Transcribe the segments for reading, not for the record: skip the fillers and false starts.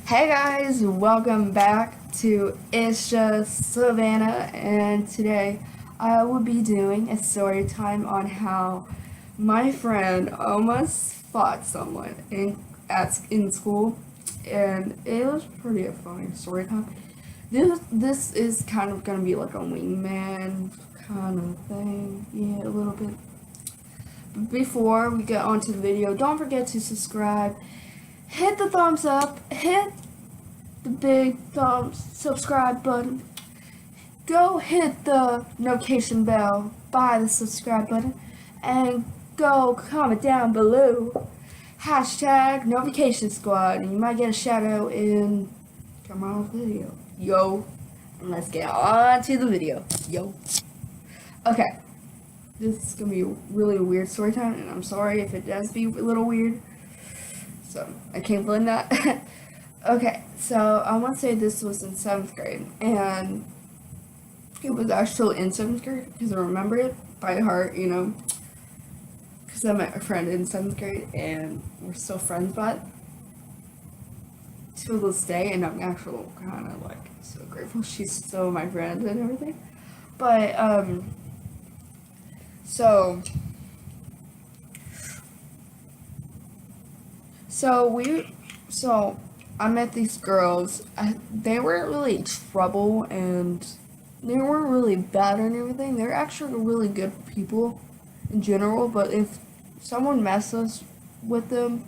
Hey guys, welcome back to It's Just Savannah, and today I will be doing a story time on how my friend almost fought someone in school, and it was pretty a funny story time. This is kind of gonna be like a wingman kind of thing, yeah, a little bit. But before we get on to the video, don't forget to subscribe. Hit the thumbs up, hit the big subscribe button. Go hit the notification bell by the subscribe button, and go comment down below hashtag notification squad, and you might get a shout out in tomorrow's video. Yo, and let's get on to the video. Yo. Okay, this is gonna be a really weird story time, and I'm sorry if it does be a little weird. So I can't blame that. Okay, so I want to say this was in 7th grade, and it was actually in 7th grade because I remember it by heart, because I met a friend in 7th grade, and we're still friends, but to this day, and I'm actually kind of like so grateful she's still my friend and everything. But so I met these girls. They weren't really in trouble, and they weren't really bad and everything. They're actually really good people in general, but if someone messes with them,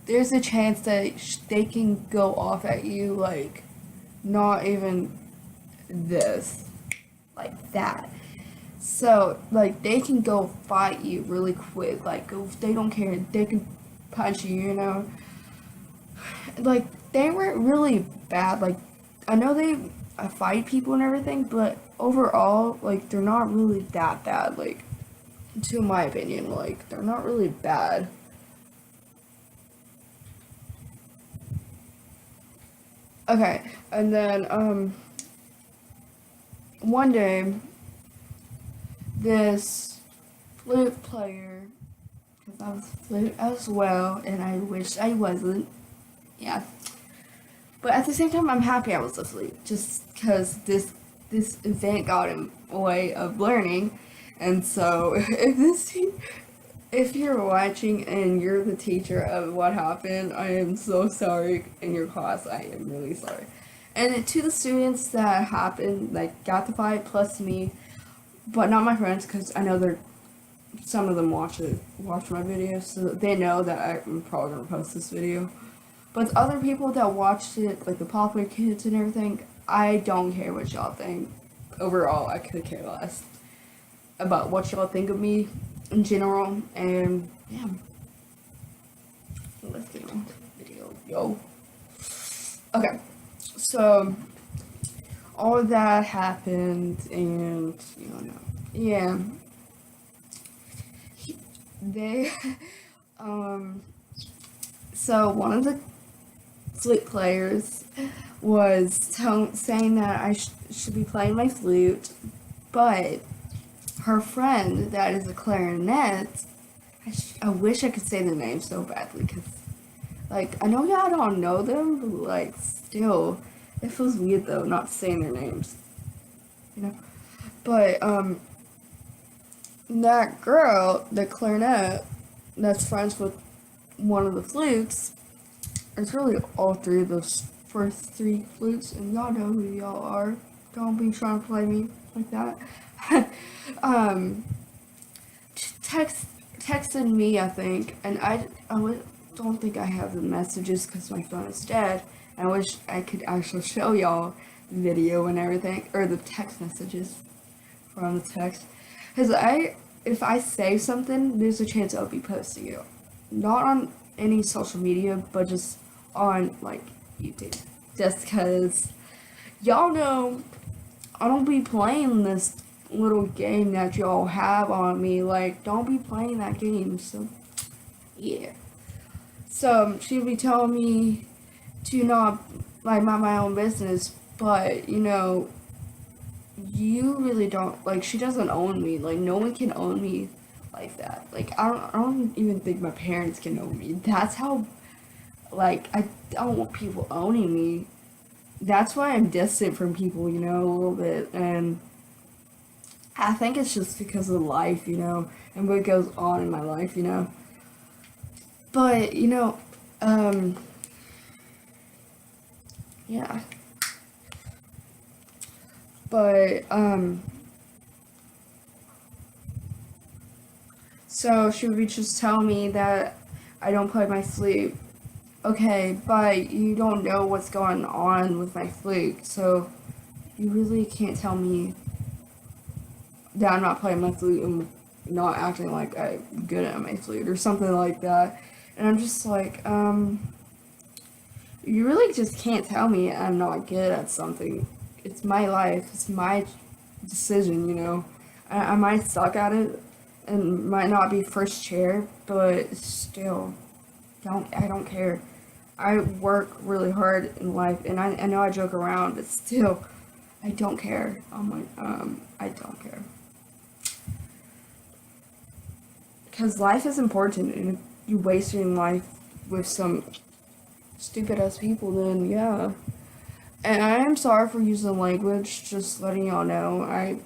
there's a chance that they can go off at you, like, not even this, like that. So, like, they can go fight you really quick. Like, if they don't care, they can punch you, Like, they weren't really bad. Like, I know they fight people and everything, but overall, like, they're not really that bad. Like, to my opinion, like, they're not really bad. Okay, and then, one day, this flute player, because I was flute as well, and I wish I wasn't, yeah. But at the same time, I'm happy I was a flute, just because this event got in a way of learning, and so if you're watching and you're the teacher of what happened, I am so sorry in your class. I am really sorry. And to the students that happened, like, got the fight, plus me, but not my friends, because I know some of them watch my videos, so they know that I'm probably gonna post this video. But the other people that watched it, like the popular kids and everything, I don't care what y'all think. Overall, I could care less about what y'all think of me in general, and yeah. Let's get on to the video, yo. Okay, so all of that happened, and yeah, they, so one of the flute players was saying that I should be playing my flute, but her friend that is a clarinet, I wish I could say their name so badly, because, like, I know y'all don't know them, but, like, still, it feels weird, though, not saying their names, but, that girl, the clarinet, that's friends with one of the flutes, it's really all three of those first three flutes, and y'all know who y'all are. Don't be trying to play me like that. Texted me, I think, and I don't think I have the messages because my phone is dead. I wish I could actually show y'all the video and everything, or the text messages from the text. Because if I say something, there's a chance I'll be posting it. Not on any social media, but just on, like, YouTube. Just because y'all know I don't be playing this little game that y'all have on me. Like, don't be playing that game. So, yeah. So, she'll be telling me to not, like, mind my own business, but, you really don't, like, she doesn't own me. Like, no one can own me like that. Like, I don't even think my parents can own me. That's how like, I don't want people owning me. That's why I'm distant from people, a little bit. And I think it's just because of life, and what goes on in my life. But, um, yeah. But, so should we just tell me that I don't play my flute? Okay, but you don't know what's going on with my flute, so you really can't tell me that I'm not playing my flute and not acting like I'm good at my flute or something like that. And I'm just like, you really just can't tell me I'm not good at something. It's my life. It's my decision. I might suck at it and might not be first chair, but still, I don't care. I work really hard in life, and I know I joke around, but still, I don't care. I don't care. Because life is important, and if you're wasting life with some stupid ass people, then yeah. And I am sorry for using language, just letting y'all know.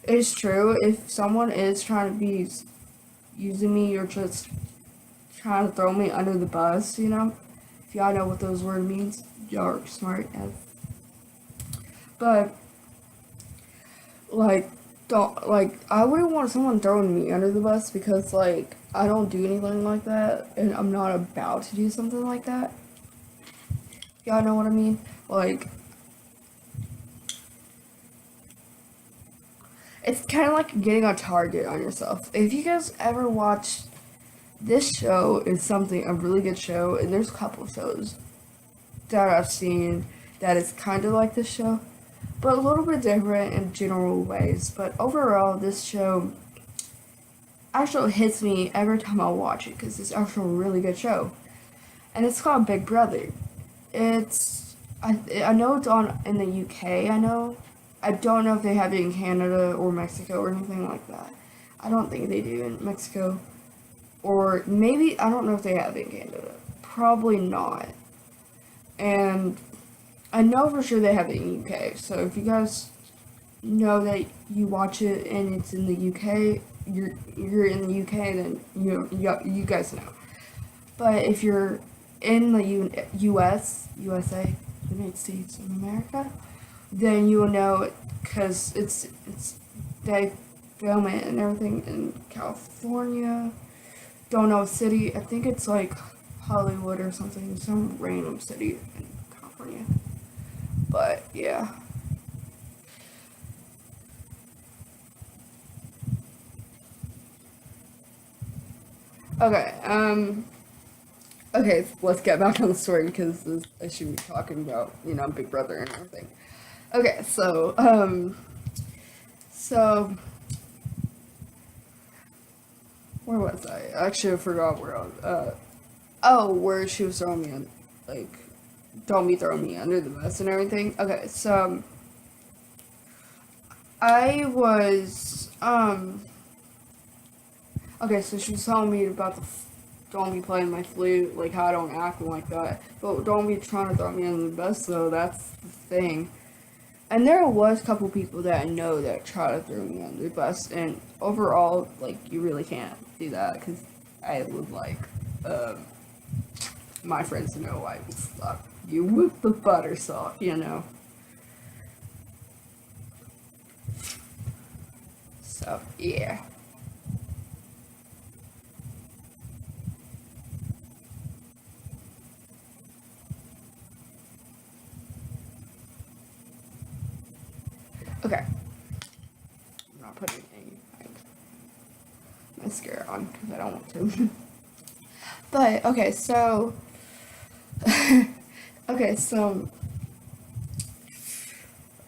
It's true, if someone is trying to be using me or just trying to throw me under the bus, if y'all know what those words means, y'all are smart as. But, like, I wouldn't want someone throwing me under the bus because, like, I don't do anything like that, and I'm not about to do something like that. Y'all know what I mean? Like, it's kind of like getting a target on yourself. If you guys ever watch, this show is a really good show, and there's a couple of shows that I've seen that is kind of like this show, but a little bit different in general ways. But overall, this show actually hits me every time I watch it because it's actually a really good show, and it's called Big Brother. I know it's on in the UK. I don't know if they have it in Canada or Mexico or anything like that. I don't think they do in Mexico, or maybe I don't know if they have it in Canada. Probably not. And I know for sure they have it in the UK. So if you guys know that you watch it and it's in the UK, you're in the UK, then you guys know. But if you're in the USA, United States of America, then you will know it because they film it and everything in California. Don't know a city. I think it's like Hollywood or something, some random city in California. But yeah. Okay. Okay, let's get back on the story because I should be talking about, Big Brother and everything. Okay, so where was I? Actually, I forgot where I was. Where she was throwing me, like, don't be throwing me under the bus and everything. Okay, so I was, okay, so she was telling me about don't be playing my flute, like how I don't act like that. But don't be trying to throw me under the bus, though. That's the thing. And there was a couple people that I know that try to throw me under the bus, and overall, like, you really can't do that because I would like my friends to know I would slap you with the butter sock. So yeah. Okay. I'm not putting any mascara on because I don't want to. But okay, so okay, so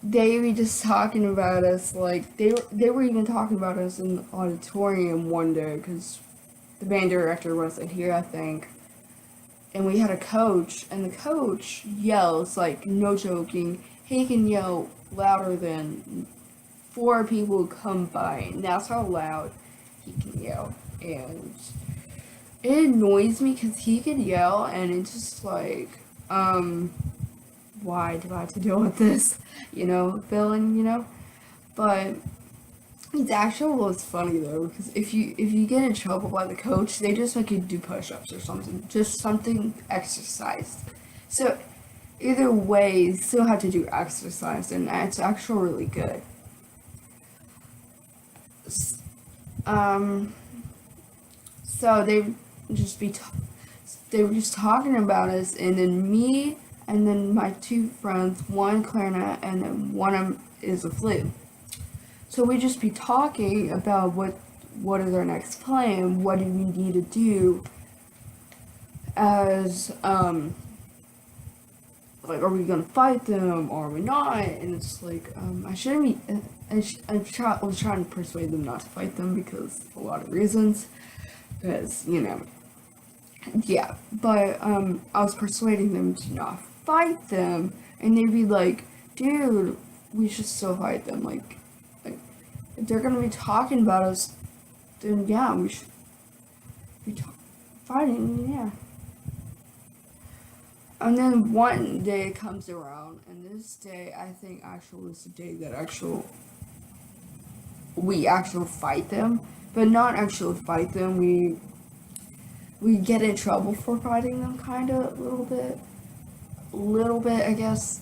they were just talking about us, like they were even talking about us in the auditorium one day because the band director wasn't here, I think, and we had a coach, and the coach yells, like, no joking, he can yell louder than 4 people come by, and that's how loud he can yell. And it annoys me because he could yell and it's just like, why do I have to deal with this, feeling, but it's actually was funny though, because if you get in trouble by the coach, they just make you do push-ups or something, just something exercised. So either way, you still have to do exercise, and it's actually really good. Um, so just be they were just talking about us, and then me and then my two friends, one clarinet and then one is a flute. So we just be talking about what is our next plan, what do we need to do as like, are we gonna fight them or are we not? And it's like, I shouldn't be. I was trying to persuade them not to fight them because of a lot of reasons. Because yeah. But I was persuading them to not fight them, and they'd be like, "Dude, we should still fight them. Like if they're gonna be talking about us, then yeah, we should be fighting. Yeah." And then one day comes around, and this day I think actually was the day that we actually fight them, but not actually fight them. We get in trouble for fighting them, kind of a little bit, I guess,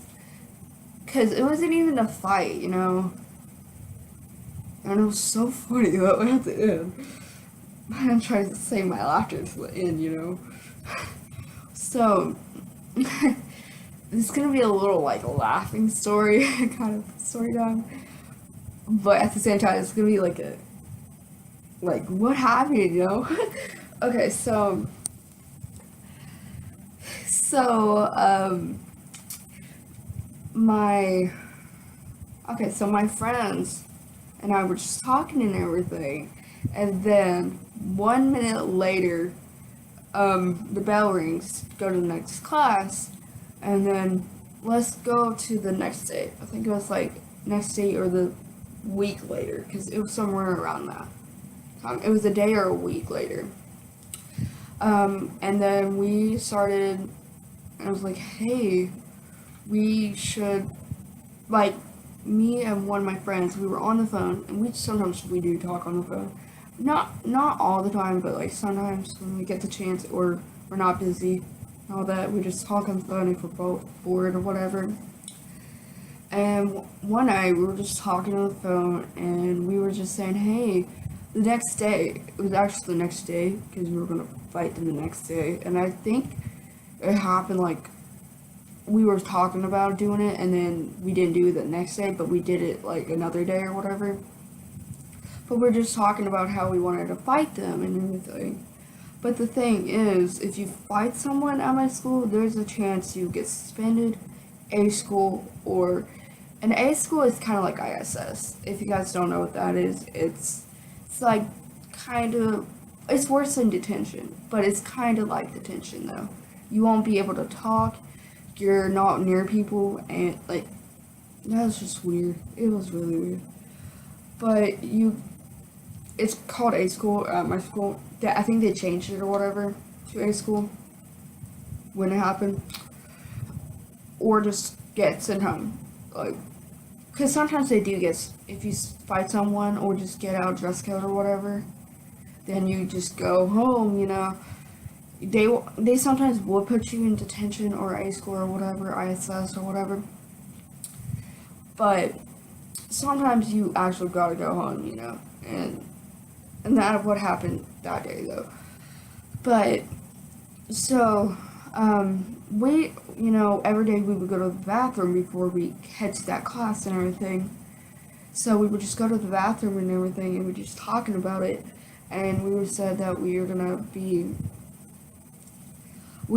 because it wasn't even a fight, and it was so funny that at the end. I'm trying to save my laughter to the end. So. This is gonna be a little like a laughing story kind of story time, but at the same time it's gonna be like what happened. Okay, so my my friends and I were just talking and everything, and then 1 minute later the bell rings, go to the next class, and then let's go to the next day. I think it was like next day or the week later, because it was somewhere around that time. It was a day or a week later. And then we started, and I was like, hey, we should, like, me and one of my friends, we were on the phone, and sometimes we do talk on the phone. Not all the time, but like sometimes when we get the chance or we're not busy, all that, we just talk on the phone if we're both bored or whatever. And one night we were just talking on the phone, and we were just saying, hey, the next day, it was actually the next day, because we were going to fight them the next day, and I think it happened like, we were talking about doing it, and then we didn't do it the next day, but we did it like another day or whatever. But we're just talking about how we wanted to fight them and everything. But the thing is, if you fight someone at my school, there's a chance you get suspended, A school, or an A school is kind of like ISS. If you guys don't know what that is, it's like kind of, it's worse than detention, but it's kind of like detention though. You won't be able to talk, you're not near people, and like, that was just weird. It was really weird. But it's called A school at my school. I think they changed it or whatever to A school when it happened, or just get sent home. Like, because sometimes they do get, if you fight someone or just get out dress code or whatever, then you just go home. They sometimes will put you in detention or A school or whatever, ISS or whatever. But sometimes you actually gotta go home, and that's what happened that day though. But so we, every day we would go to the bathroom before we head to that class and everything. So we would just go to the bathroom and everything, and we were just talking about it, and we said that we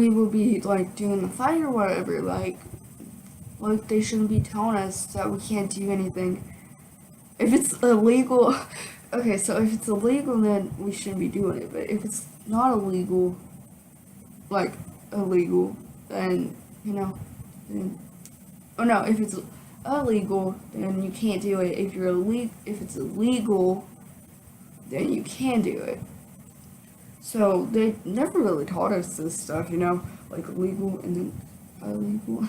will be like doing the fight or whatever, like they shouldn't be telling us that we can't do anything. If it's illegal, okay, so if it's illegal, then we shouldn't be doing it. But if it's not illegal, then, oh no, if it's illegal, then you can't do it. If it's illegal, then you can do it. So they never really taught us this stuff, like legal and then illegal.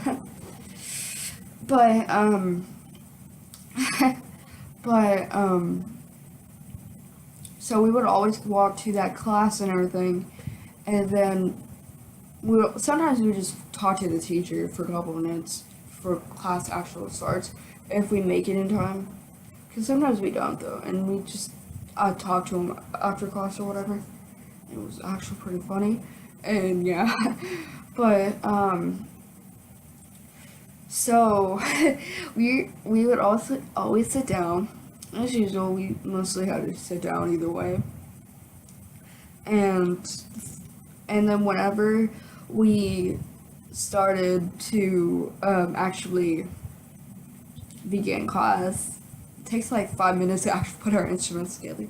but but so we would always walk to that class and everything, and then sometimes we would just talk to the teacher for a couple minutes for class actually starts if we make it in time, because sometimes we don't though, and we just talk to him after class or whatever. It was actually pretty funny, and yeah, but so we would also always sit down. As usual, we mostly had to sit down either way. And then whenever we started to actually begin class, it takes like 5 minutes to actually put our instruments together.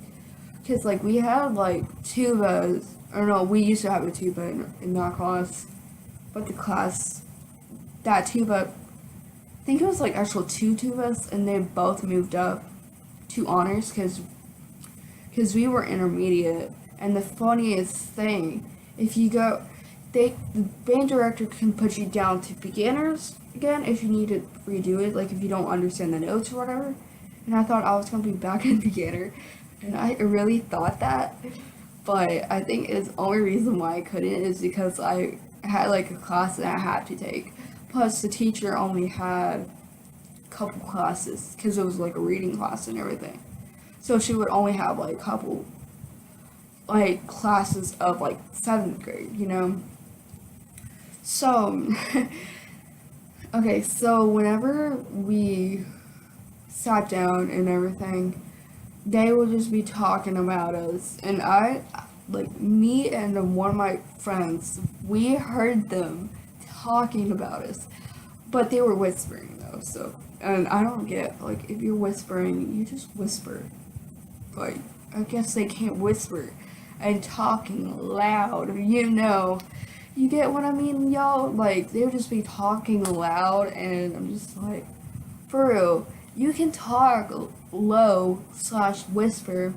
Because like we had like tubas, or no, we used to have a tuba in that class, but the class, that tuba, I think it was like actual two tubas, and they both moved up to honors because we were intermediate. And the funniest thing, if you go, the band director can put you down to beginners again if you need to redo it, like if you don't understand the notes or whatever. And I thought I was gonna be back in beginner, and I really thought that, but I think it's the only reason why I couldn't is because I had like a class that I had to take. Plus the teacher only had couple classes because it was like a reading class and everything, so she would only have like a couple like classes of like 7th grade. So okay, so whenever we sat down and everything, they would just be talking about us, and me and one of my friends, we heard them talking about us, but they were whispering though, so. And I don't get, like, if you're whispering, you just whisper. Like, I guess they can't whisper. And talking loud, You get what I mean, y'all? Like, they would just be talking loud, and I'm just like, for real, you can talk low / whisper,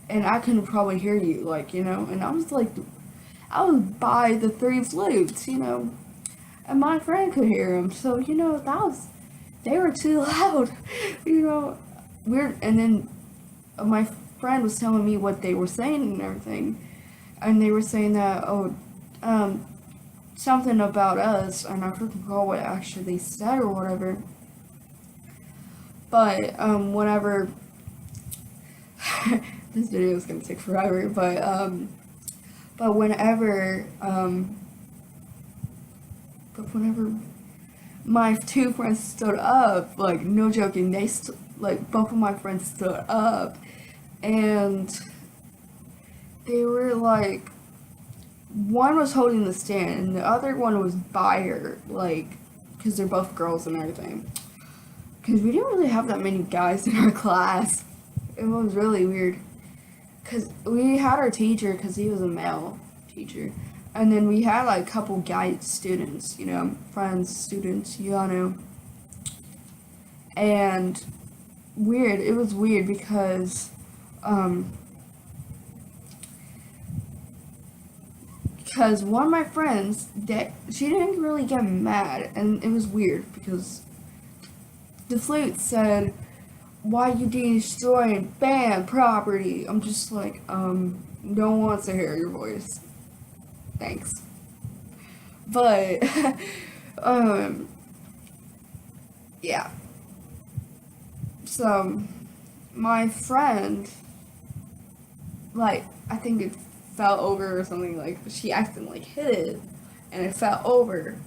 and I can probably hear you, like, And I was like, I was by the 3 flutes, And my friend could hear him, so, they were too loud, weird. And then my friend was telling me what they were saying and everything, and they were saying that something about us, and I forgot what actually they said or whatever. But whenever this video is gonna take forever, but whenever my 2 friends stood up, like, no joking, both of my friends stood up, and they were like, one was holding the stand, and the other one was by her, like, because they're both girls and everything, because we didn't really have that many guys in our class. It was really weird, because we had our teacher, because he was a male teacher. And then we had like a couple guy students, friends, students, And it was weird because one of my friends, she didn't really get mad, and it was weird because the flute said, "Why you destroying band property?" I'm just like, no one wants to hear your voice. Thanks. But, yeah. So, my friend, like, I think it fell over or something, like, she accidentally hit it, and it fell over.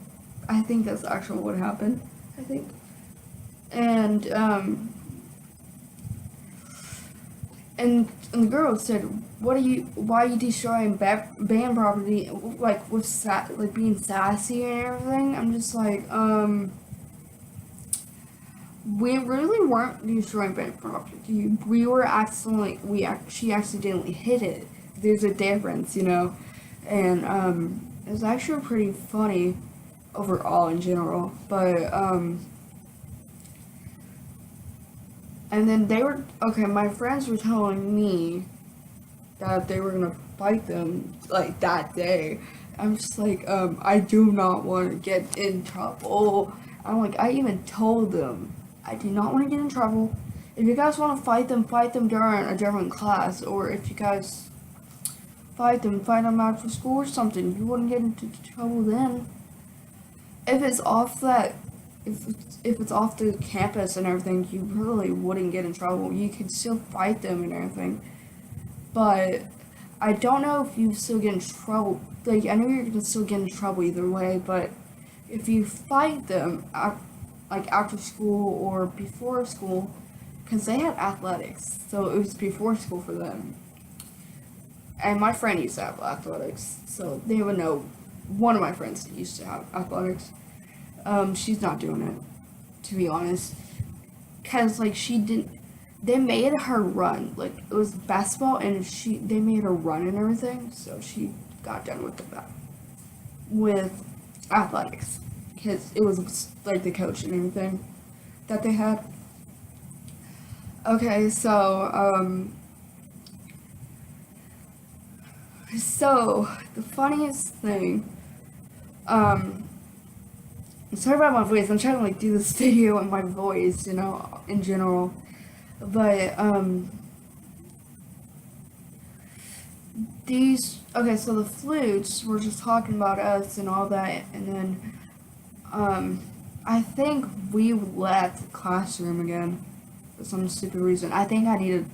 I think that's actually what happened, I think. And the girl said, why are you destroying band property, like, with being sassy and everything? I'm just like, we really weren't destroying band property. We were she accidentally hit it. There's a difference, And, it was actually pretty funny overall in general, but, and then my friends were telling me that they were gonna fight them like that day. I'm just like, I do not want to get in trouble. I'm like, I even told them I do not want to get in trouble. If you guys want to fight them during a different class, or if you guys fight them after school or something. You wouldn't get into trouble then. If it's off that, if it's off the campus and everything, you really wouldn't get in trouble. You could still fight them and everything. But I don't know if you still get in trouble. Like, I know you're gonna still get in trouble either way, but if you fight them, like after school or before school, because they had athletics, so it was before school for them. And my friend used to have athletics, so they would know. One of my friends used to have athletics. She's not doing it, to be honest, because like she didn't. They made her run, like it was basketball, and they made her run and everything, so she got done with athletics, because it was like the coach and everything that they had. Okay, so the funniest thing, sorry about my voice. I'm trying to like do this video in my voice, in general, but so the flutes were just talking about us and all that, and then I think we left the classroom again for some stupid reason. I think I need to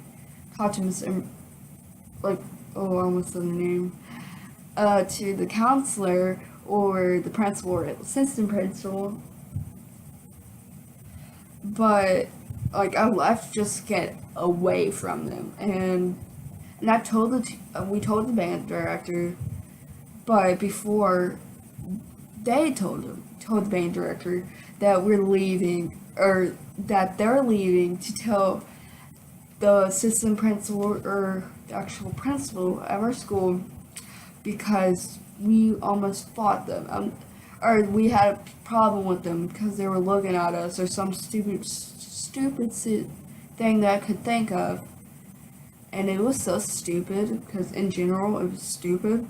talk to Miss like, oh, I almost said the name, to the counselor or the principal or assistant principal. But like I left just to get away from them, and I told we told the band director, but before they told the band director that we're leaving, or that they're leaving, to tell the assistant principal or the actual principal of our school, because we almost fought them, or we had a problem with them because they were looking at us, or some stupid thing that I could think of. And it was so stupid, because in general it was stupid.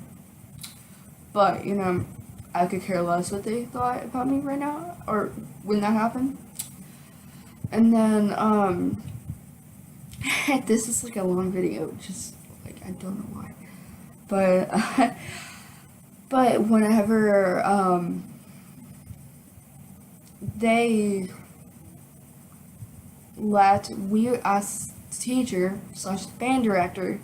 But, I could care less what they thought about me right now, or when that happened. And then, this is like a long video, just, like, I don't know why. But, but whenever, they we asked the teacher / band director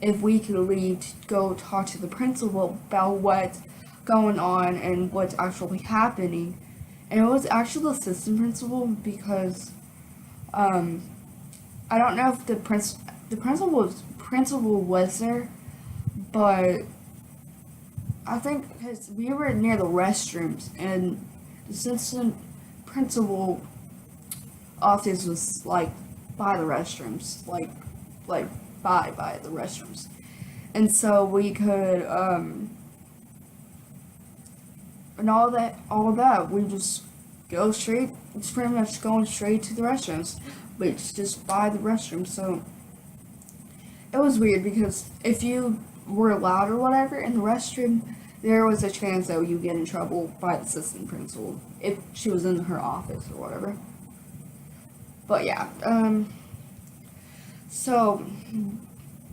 if we could leave to go talk to the principal about what's going on and what's actually happening. And it was actually the assistant principal, because I don't know if the principal was there, but I think because we were near the restrooms, and the assistant principal office was like by the restrooms, like by the restrooms, and so we could and all that we just go straight. It's pretty much going straight to the restrooms, but it's just by the restrooms. So it was weird, because if you were loud or whatever in the restroom, there was a chance that you get in trouble by the assistant principal if she was in her office or whatever. But yeah, so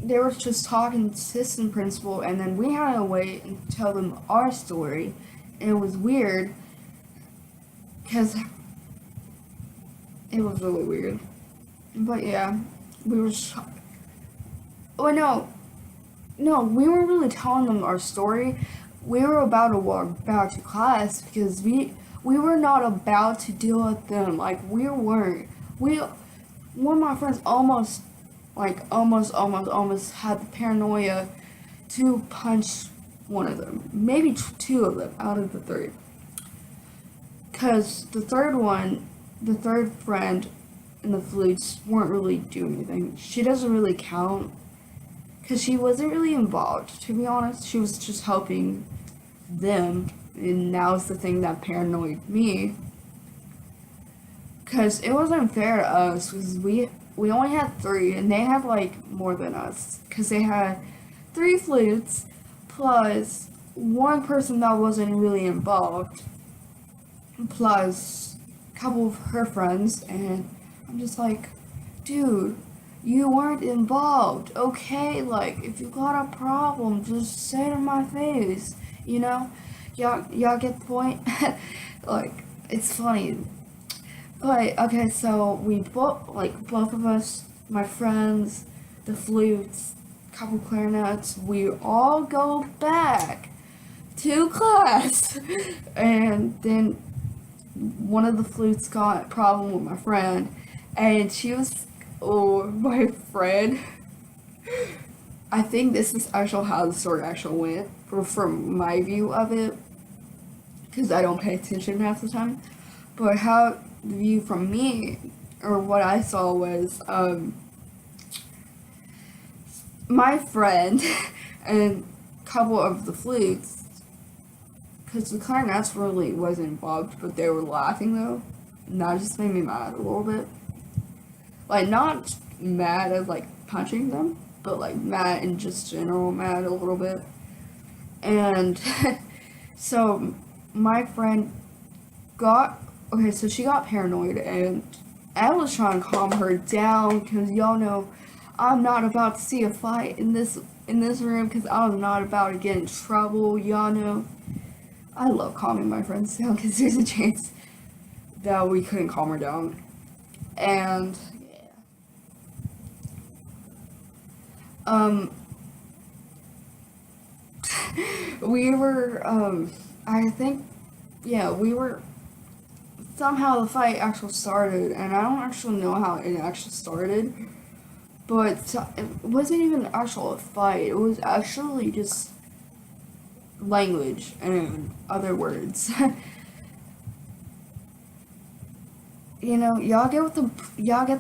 they were just talking to the assistant principal, and then we had to wait and tell them our story. And it was weird, because it was really weird. But yeah, we were no, we weren't really telling them our story. We were about to walk back to class, because we were not about to deal with them. Like, we weren't. One of my friends almost had the paranoia to punch one of them, maybe two of them out of the three. Because the third friend and the flutes weren't really doing anything. She doesn't really count, because she wasn't really involved, to be honest. She was just helping them, and that was the thing that paranoid me. Because it wasn't fair to us, because we only had three, and they had like more than us because they had three flutes plus one person that wasn't really involved, plus a couple of her friends, and I'm just like, dude, you weren't involved, okay? Like, if you got a problem, just say it in my face, you know? Y'all get the point? Like, it's funny. But, okay, so we both of us, my friends, the flutes, couple clarinets, we all go back to class. And then one of the flutes got a problem with my friend, and she was, oh, my friend. I think this is actually how the story actually went, from my view of it, because I don't pay attention half the time. But how the view from me, or what I saw was, my friend and a couple of the flutes, because the clarinets really wasn't involved, but they were laughing though, and that just made me mad a little bit. Like, not mad as like punching them, but like mad in just general mad a little bit. And so my friend so she got paranoid, and I was trying to calm her down, because y'all know I'm not about to see a fight in this room, because I'm not about to get in trouble. Y'all know I love calming my friends down, because there's a chance that we couldn't calm her down. And we were I think, yeah, we were, somehow the fight actually started, and I don't actually know how it actually started, but it wasn't even actual fight. It was actually just language and other words. You know, y'all get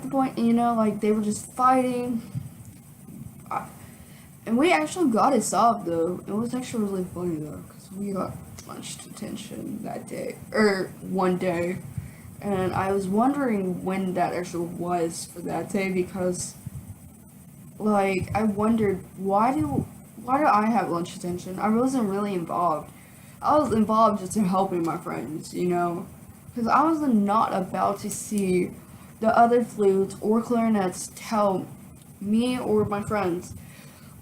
the point. You know, like, they were just fighting, and we actually got it solved though. It was actually really funny though, because we got lunch detention that day, or one day. And I was wondering when that actually was for that day, because, like, I wondered, why do I have lunch detention? I wasn't really involved. I was involved just in helping my friends, you know? Because I was not about to see the other flutes or clarinets tell me or my friends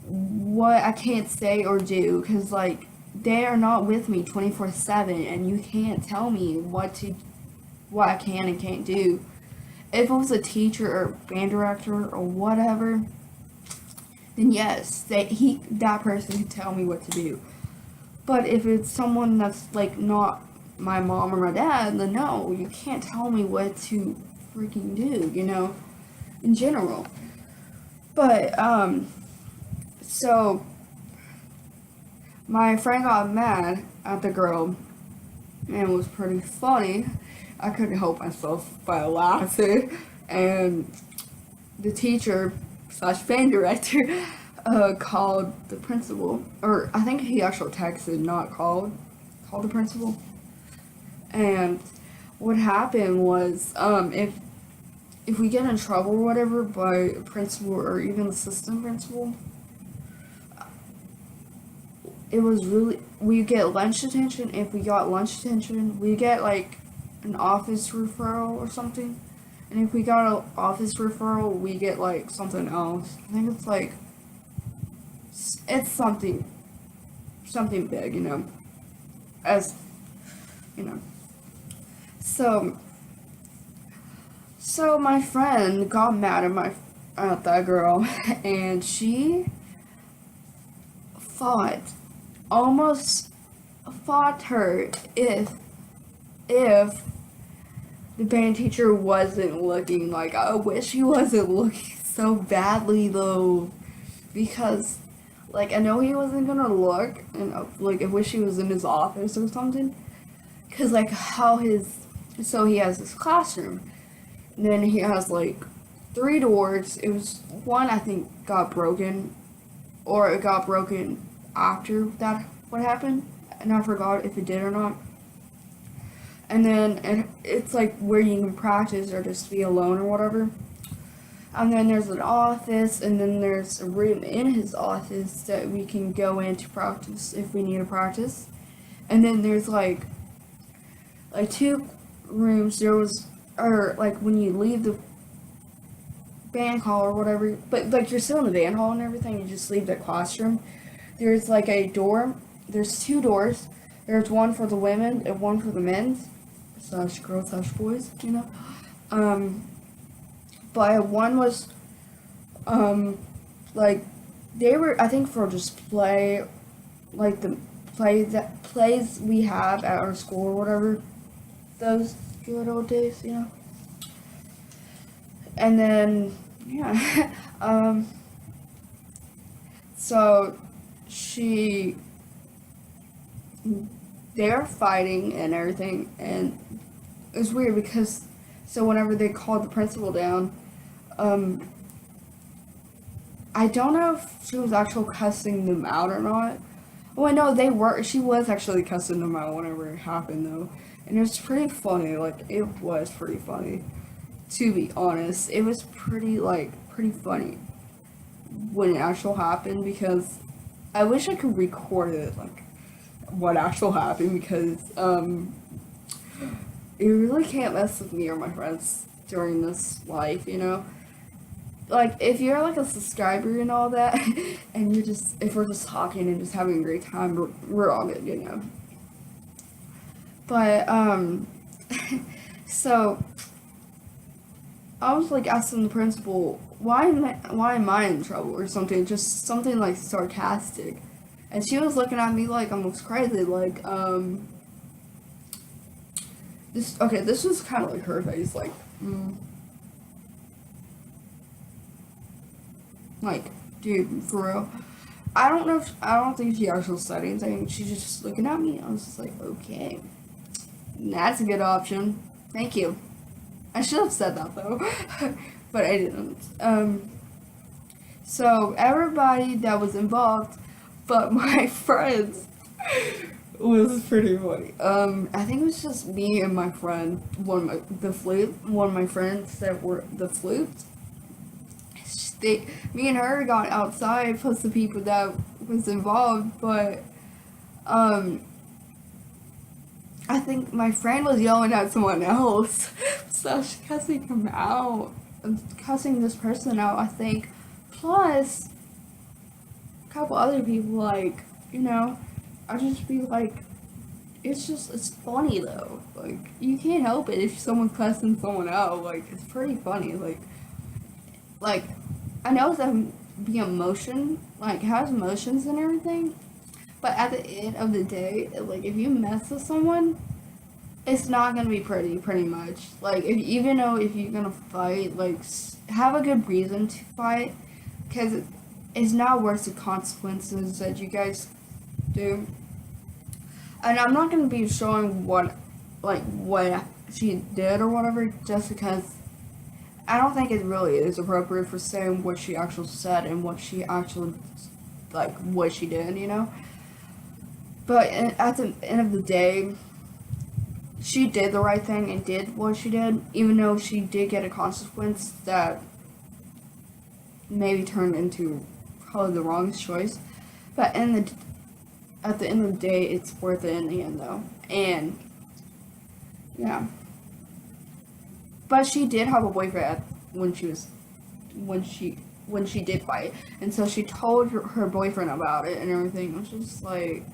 what I can't say or do, because, like, they are not with me 24/7, and you can't tell me what I can and can't do. If it was a teacher or band director or whatever, then yes, that person could tell me what to do. But if it's someone that's like not my mom or my dad, then no, you can't tell me what to freaking do, you know, in general. But so my friend got mad at the girl, and it was pretty funny. I couldn't help myself by laughing, and the teacher / band director called the principal, or I think he actually texted, not called the principal. And what happened was, if we get in trouble or whatever by a principal or even the assistant principal, it was really, we get lunch detention. If we got lunch detention, we get like an office referral or something. And if we got an office referral, we get like something else. I think it's like, it's something big, you know, as, you know. So my friend got mad at that girl, and she almost fought her if the band teacher wasn't looking. Like, I wish he wasn't looking so badly though, because, like, I know he wasn't gonna look, and like, I wish he was in his office or something, because like so he has this classroom, and then he has like 3 doors. It was one, I think, got broken, or it got broken after that what happened, and I forgot if it did or not. And then it's like where you can practice or just be alone or whatever. And then there's an office, and then there's a room in his office that we can go in to practice if we need to practice. And then there's like two rooms. There was, or like when you leave the band hall or whatever, but like you're still in the band hall and everything, you just leave the classroom. There's like a door. There's two doors. There's one for the women and one for the men slash girls slash boys, you know. But one was, like, they were, I think, for display, like the plays we have at our school or whatever, those good old days, you know. And then, yeah, so they're fighting and everything, and it was weird because, so whenever they called the principal down, I don't know if she was actually cussing them out or not. Well, no, she was actually cussing them out whenever it happened, though. And it was pretty funny, like, it was pretty funny. To be honest, it was pretty funny when it actually happened, because I wish I could record it, like, what actually happened, because, you really can't mess with me or my friends during this life, you know? Like, if you're, like, a subscriber and all that, and if we're just talking and just having a great time, we're all good, you know? But, so, I was, like, asking the principal, why am I in trouble or something, just something, like, sarcastic. And she was looking at me like almost crazy, like, this was kind of like her face, like, like, dude, for real. I don't think she actually said anything. She's just looking at me. I was just like, okay, that's a good option. Thank you. I should have said that though, but I didn't. So everybody that was involved, but my friends, was pretty funny. I think it was just me and my friend, one of my friends that were the flute. Me and her got outside, plus the people that was involved, but, I think my friend was yelling at someone else, so she cussing him out, cussing this person out, I think, plus a couple other people, like, you know, I just be like, it's funny though, like, you can't help it if someone's cussing someone out, like, it's pretty funny, like, I know that the emotion, like, has emotions and everything, but at the end of the day, like, if you mess with someone, it's not gonna be pretty much. Like, even though if you're gonna fight, like, have a good reason to fight, because it's not worth the consequences that you guys do. And I'm not gonna be showing what she did or whatever, just because I don't think it really is appropriate for saying what she actually said and what she actually, like, what she did, you know? But at the end of the day, she did the right thing and did what she did, even though she did get a consequence that maybe turned into probably the wrong choice. But at the end of the day, it's worth it in the end, though. And, yeah. But she did have a boyfriend when she did fight, and so she told her boyfriend about it and everything. It was just like,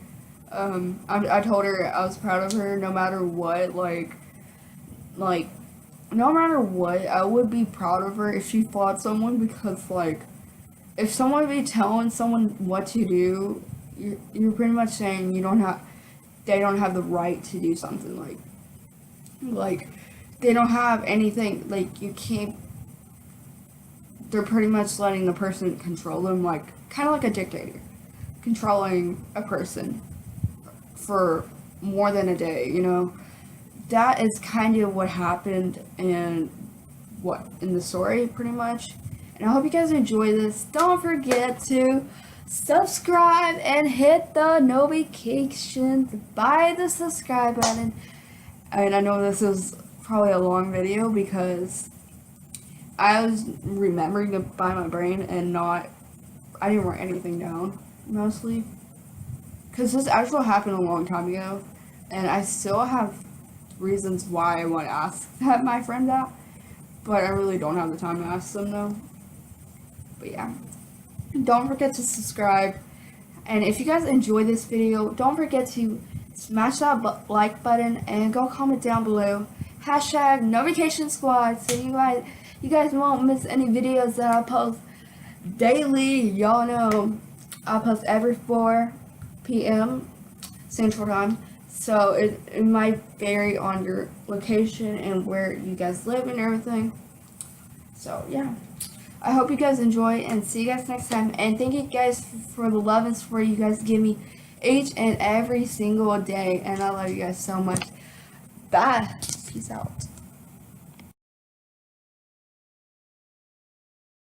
I told her I was proud of her no matter what, like no matter what, I would be proud of her if she fought someone, because, like, if someone be telling someone what to do, you're pretty much saying they don't have the right to do something, like they don't have anything, like, you can't, they're pretty much letting the person control them, like, kind of like a dictator, controlling a person for more than a day, you know? That is kind of what happened in the story, pretty much. And I hope you guys enjoy this. Don't forget to subscribe and hit the notifications by the subscribe button. And I know this is probably a long video because I was remembering it by my brain and not, I didn't write anything down, mostly. Because this actually happened a long time ago, and I still have reasons why I want to ask that my friend that, but I really don't have the time to ask them though. But yeah, don't forget to subscribe, and if you guys enjoyed this video, don't forget to smash that like button and go comment down below. Hashtag No Vacation Squad, so you guys won't miss any videos that I post daily. Y'all know I post every 4 p.m. Central Time, so it might vary on your location and where you guys live and everything. So yeah, I hope you guys enjoy, and see you guys next time. And thank you guys for the love and support you guys give me each and every single day, and I love you guys so much. Bye. Peace out.